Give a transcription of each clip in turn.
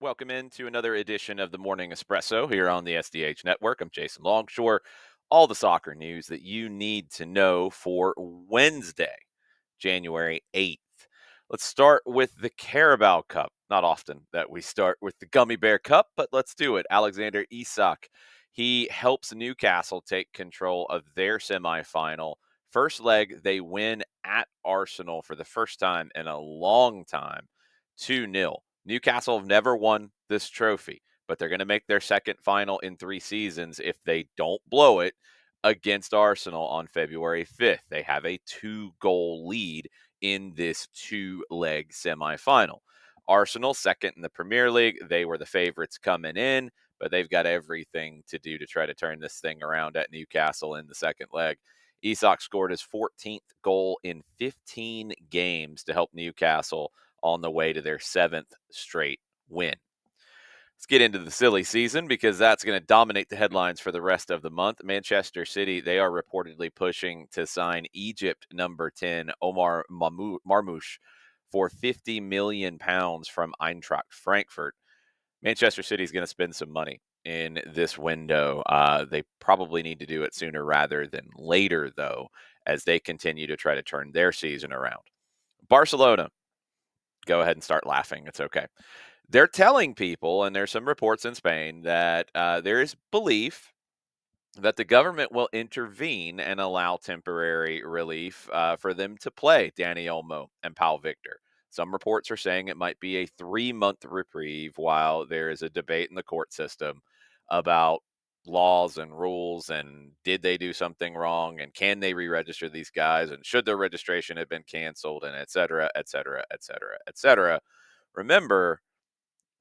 Welcome into another edition of the Morning Espresso here on the SDH Network. I'm Jason Longshore. All the soccer news that you need to know for Wednesday, January 8th. Let's start with the Carabao Cup. Not often that we start with the Gummy Bear Cup, but let's do it. Alexander Isak, he helps Newcastle take control of their semifinal. First leg, they win at Arsenal for the first time in a long time, 2-0. Newcastle have never won this trophy, but they're going to make their second final in 3 seasons if they don't blow it against Arsenal on February 5th. They have a 2-goal lead in this 2-leg semifinal. Arsenal, second in the Premier League. They were the favorites coming in, but they've got everything to do to try to turn this thing around at Newcastle in the second leg. Isak scored his 14th goal in 15 games to help Newcastle on the way to their 7th straight win. Let's get into the silly season because that's going to dominate the headlines for the rest of the month. Manchester City, they are reportedly pushing to sign Egypt number 10, Omar Marmoush, for £50 million from Eintracht Frankfurt. Manchester City is going to spend some money in this window. They probably need to do it sooner rather than later, though, as they continue to try to turn their season around. Barcelona, go ahead and start laughing. It's okay. They're telling people, and there's some reports in Spain, that there is belief that the government will intervene and allow temporary relief for them to play Danny Olmo and Pau Victor. Some reports are saying it might be a 3-month reprieve while there is a debate in the court system about laws and rules and did they do something wrong and can they re-register these guys and should their registration have been canceled and et cetera, et cetera, et cetera, et cetera. Remember,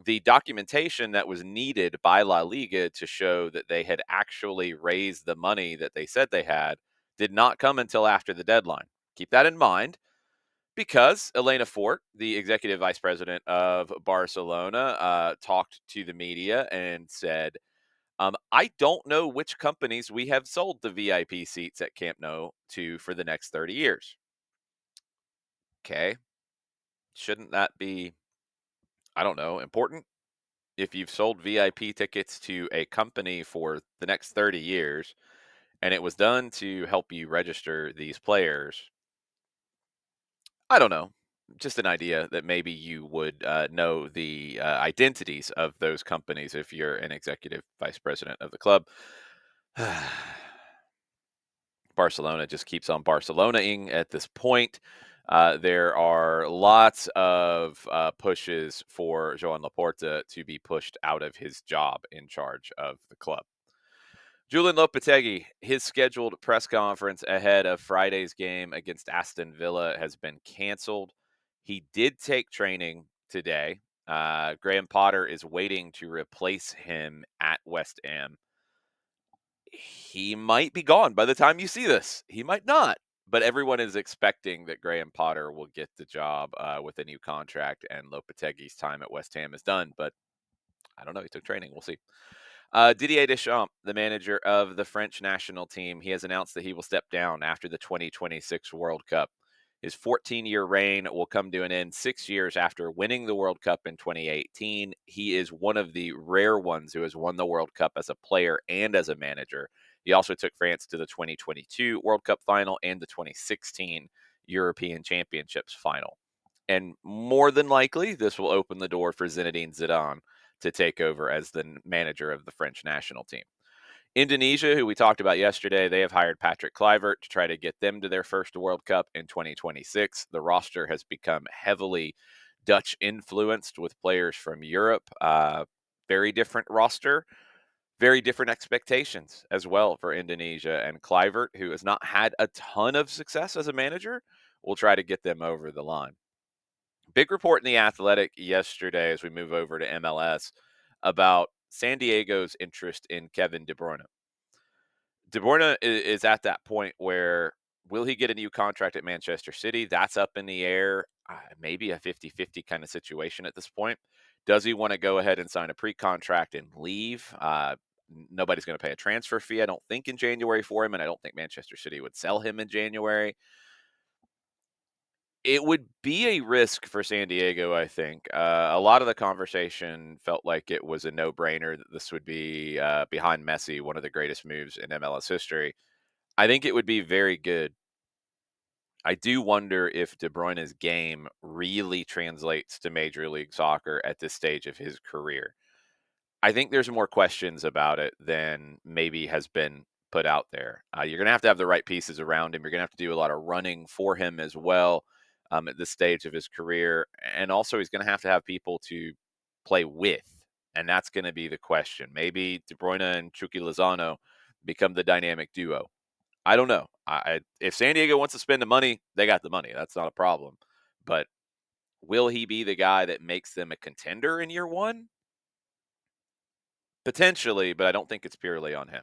the documentation that was needed by La Liga to show that they had actually raised the money that they said they had did not come until after the deadline. Keep that in mind because Elena Fort, the executive vice president of Barcelona, talked to the media and said, I don't know which companies we have sold the VIP seats at Camp Nou to for the next 30 years. Okay. Shouldn't that be, I don't know, important? If you've sold VIP tickets to a company for the next 30 years and it was done to help you register these players, I don't know. Just an idea that maybe you would know the identities of those companies if you're an executive vice president of the club. Barcelona just keeps on Barcelonaing at this point. There are lots of pushes for Joan Laporta to be pushed out of his job in charge of the club. Julian Lopetegui, his scheduled press conference ahead of Friday's game against Aston Villa has been canceled. He did take training today. Graham Potter is waiting to replace him at West Ham. He might be gone by the time you see this. He might not. But everyone is expecting that Graham Potter will get the job with a new contract and Lopetegui's time at West Ham is done. But I don't know. He took training. We'll see. Didier Deschamps, the manager of the French national team, he has announced that he will step down after the 2026 World Cup. His 14-year reign will come to an end 6 years after winning the World Cup in 2018. He is one of the rare ones who has won the World Cup as a player and as a manager. He also took France to the 2022 World Cup final and the 2016 European Championships final. And more than likely, this will open the door for Zinedine Zidane to take over as the manager of the French national team. Indonesia, who we talked about yesterday, they have hired Patrick Kluivert to try to get them to their first World Cup in 2026. The roster has become heavily Dutch influenced with players from Europe. Very different roster, very different expectations as well for Indonesia. And Kluivert, who has not had a ton of success as a manager, will try to get them over the line. Big report in The Athletic yesterday as we move over to MLS about San Diego's interest in Kevin De Bruyne. De Bruyne is at that point where will he get a new contract at Manchester City? That's up in the air. Maybe a 50-50 kind of situation at this point. Does he want to go ahead and sign a pre-contract and leave? Nobody's going to pay a transfer fee, I don't think, in January for him, and I don't think Manchester City would sell him in January. It would be a risk for San Diego, I think. A lot of the conversation felt like it was a no-brainer that this would be, behind Messi, one of the greatest moves in MLS history. I think it would be very good. I do wonder if De Bruyne's game really translates to Major League Soccer at this stage of his career. I think there's more questions about it than maybe has been put out there. You're going to have the right pieces around him. You're going to have to do a lot of running for him as well at this stage of his career. And also, he's going to have people to play with. And that's going to be the question. Maybe De Bruyne and Chucky Lozano become the dynamic duo. I don't know. If San Diego wants to spend the money, they got the money. That's not a problem. But will he be the guy that makes them a contender in year one? Potentially, but I don't think it's purely on him.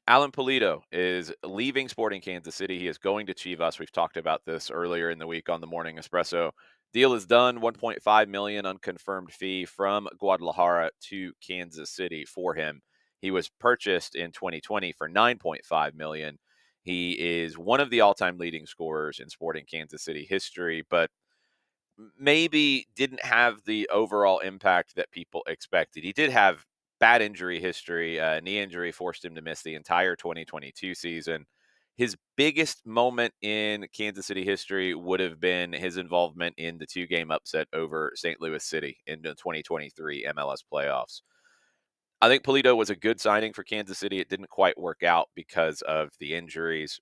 Alan Pulido is leaving Sporting Kansas City. He is going to Chivas. We've talked about this earlier in the week on the Morning Espresso. Deal is done. 1.5 million unconfirmed fee from Guadalajara to Kansas City for him. He was purchased in 2020 for 9.5 million. He is one of the all-time leading scorers in Sporting Kansas City history, but maybe didn't have the overall impact that people expected. He did have bad injury history. Knee injury forced him to miss the entire 2022 season. His biggest moment in Kansas City history would have been his involvement in the two-game upset over St. Louis City in the 2023 MLS playoffs. I think Polito was a good signing for Kansas City. It didn't quite work out because of the injuries.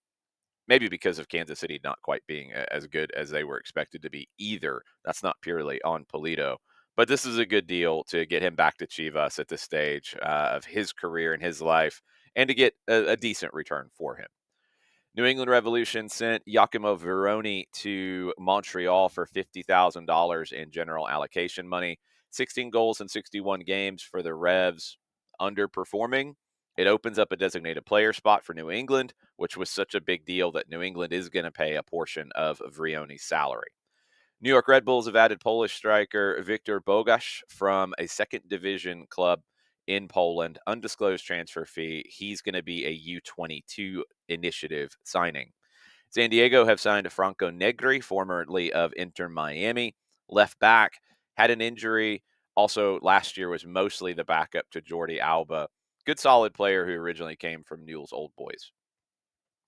Maybe because of Kansas City not quite being as good as they were expected to be either. That's not purely on Polito. But this is a good deal to get him back to Chivas at this stage of his career and his life and to get a decent return for him. New England Revolution sent Giacomo Veroni to Montreal for $50,000 in general allocation money. 16 goals in 61 games for the Revs, underperforming. It opens up a designated player spot for New England, which was such a big deal that New England is going to pay a portion of Vrioni's salary. New York Red Bulls have added Polish striker Victor Bogash from a second division club in Poland. Undisclosed transfer fee. He's going to be a U22 initiative signing. San Diego have signed Franco Negri, formerly of Inter Miami. Left back, had an injury. Also, last year was mostly the backup to Jordi Alba. Good solid player who originally came from Newell's Old Boys.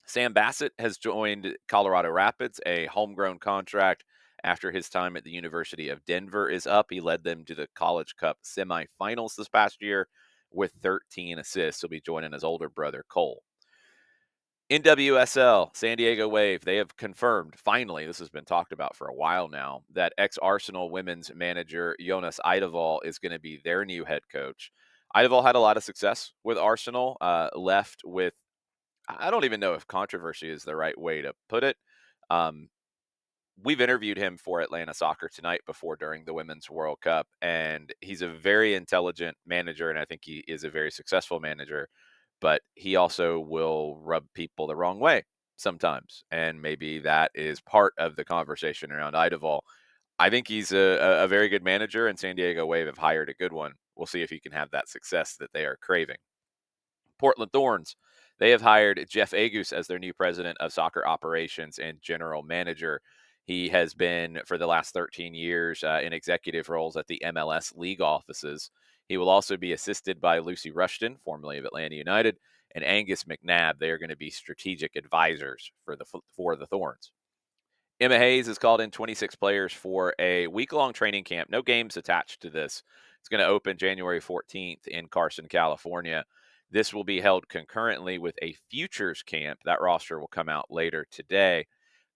Sam Bassett has joined Colorado Rapids, a homegrown contract after his time at the University of Denver is up. He led them to the College Cup semifinals this past year with 13 assists. He'll be joining his older brother, Cole. NWSL, San Diego Wave, they have confirmed, finally, this has been talked about for a while now, that ex-Arsenal women's manager Jonas Eidevall is going to be their new head coach. Eidevall had a lot of success with Arsenal, left with, I don't even know if controversy is the right way to put it. Um, we've interviewed him for Atlanta Soccer Tonight before during the Women's World Cup, and he's a very intelligent manager, and I think he is a very successful manager, but he also will rub people the wrong way sometimes, and maybe that is part of the conversation around Idevall. I think he's a very good manager, and San Diego Wave have hired a good one. We'll see if he can have that success that they are craving. Portland Thorns, they have hired Jeff Agus as their new president of soccer operations and general manager. He has been, for the last 13 years, in executive roles at the MLS league offices. He will also be assisted by Lucy Rushton, formerly of Atlanta United, and Angus McNabb. They are going to be strategic advisors for the Thorns. Emma Hayes has called in 26 players for a week-long training camp. No games attached to this. It's going to open January 14th in Carson, California. This will be held concurrently with a futures camp. That roster will come out later today.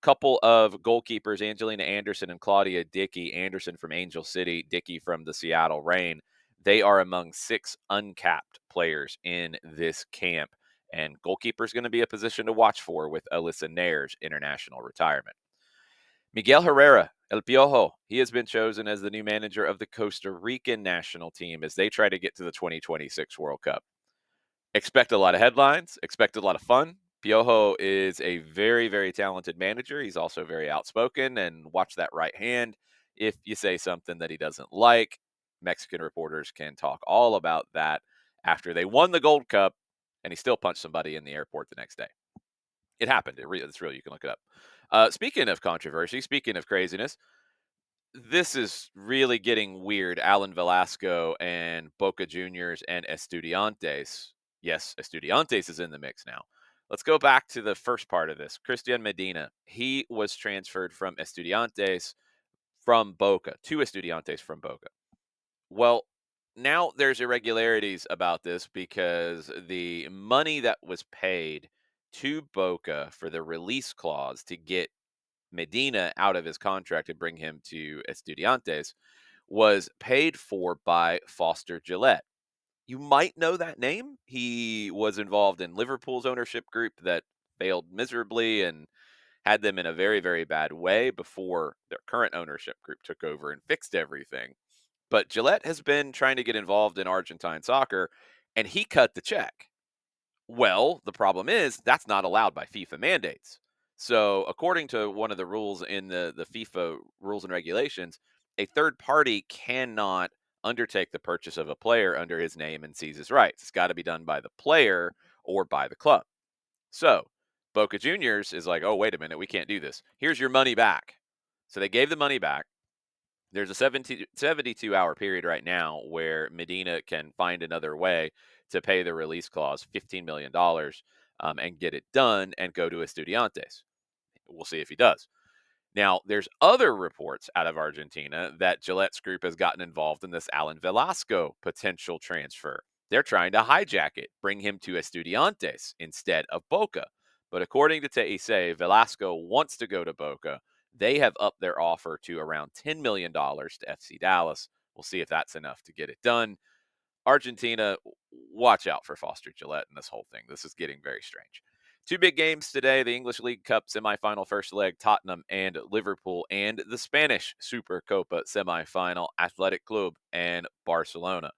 Couple of goalkeepers, Angelina Anderson and Claudia Dickey. Anderson from Angel City, Dickey from the Seattle Reign. They are among 6 uncapped players in this camp. And goalkeeper is going to be a position to watch for with Alyssa Nair's international retirement. Miguel Herrera, El Piojo, he has been chosen as the new manager of the Costa Rican national team as they try to get to the 2026 World Cup. Expect a lot of headlines, expect a lot of fun. Piojo is a very, very talented manager. He's also very outspoken, and watch that right hand. If you say something that he doesn't like, Mexican reporters can talk all about that after they won the Gold Cup, and he still punched somebody in the airport the next day. It happened. It's real. You can look it up. Speaking of controversy, speaking of craziness, this is really getting weird. Alan Velasco and Boca Juniors and Estudiantes. Yes, Estudiantes is in the mix now. Let's go back to the first part of this. Christian Medina, he was transferred from Estudiantes from Boca to Estudiantes from Boca. Well, now there's irregularities about this because the money that was paid to Boca for the release clause to get Medina out of his contract and bring him to Estudiantes was paid for by Foster Gillette. You might know that name. He was involved in Liverpool's ownership group that failed miserably and had them in a very, very bad way before their current ownership group took over and fixed everything. But Gillette has been trying to get involved in Argentine soccer, and he cut the check. Well, the problem is that's not allowed by FIFA mandates. So, according to one of the rules in the FIFA rules and regulations, a third party cannot undertake the purchase of a player under his name and seize his rights. It's got to be done by the player or by the club. So, Boca Juniors is like, oh, wait a minute, we can't do this. Here's your money back. So, they gave the money back. There's a 72-hour period right now where Medina can find another way to pay the release clause, $15 million, and get it done and go to Estudiantes. We'll see if he does. Now, there's other reports out of Argentina that Gillette's group has gotten involved in this Alan Velasco potential transfer. They're trying to hijack it, bring him to Estudiantes instead of Boca. But according to Teise, Velasco wants to go to Boca. They have upped their offer to around $10 million to FC Dallas. We'll see if that's enough to get it done. Argentina, watch out for Foster Gillette in this whole thing. This is getting very strange. Two big games today, the English League Cup semifinal first leg, Tottenham and Liverpool, and the Spanish Super Copa semifinal, Athletic Club and Barcelona.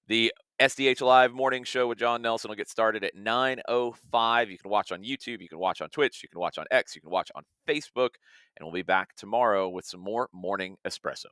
The SDH Live morning show with John Nelson will get started at 9:05. You can watch on YouTube, you can watch on Twitch, you can watch on X, you can watch on Facebook, and we'll be back tomorrow with some more Morning Espresso.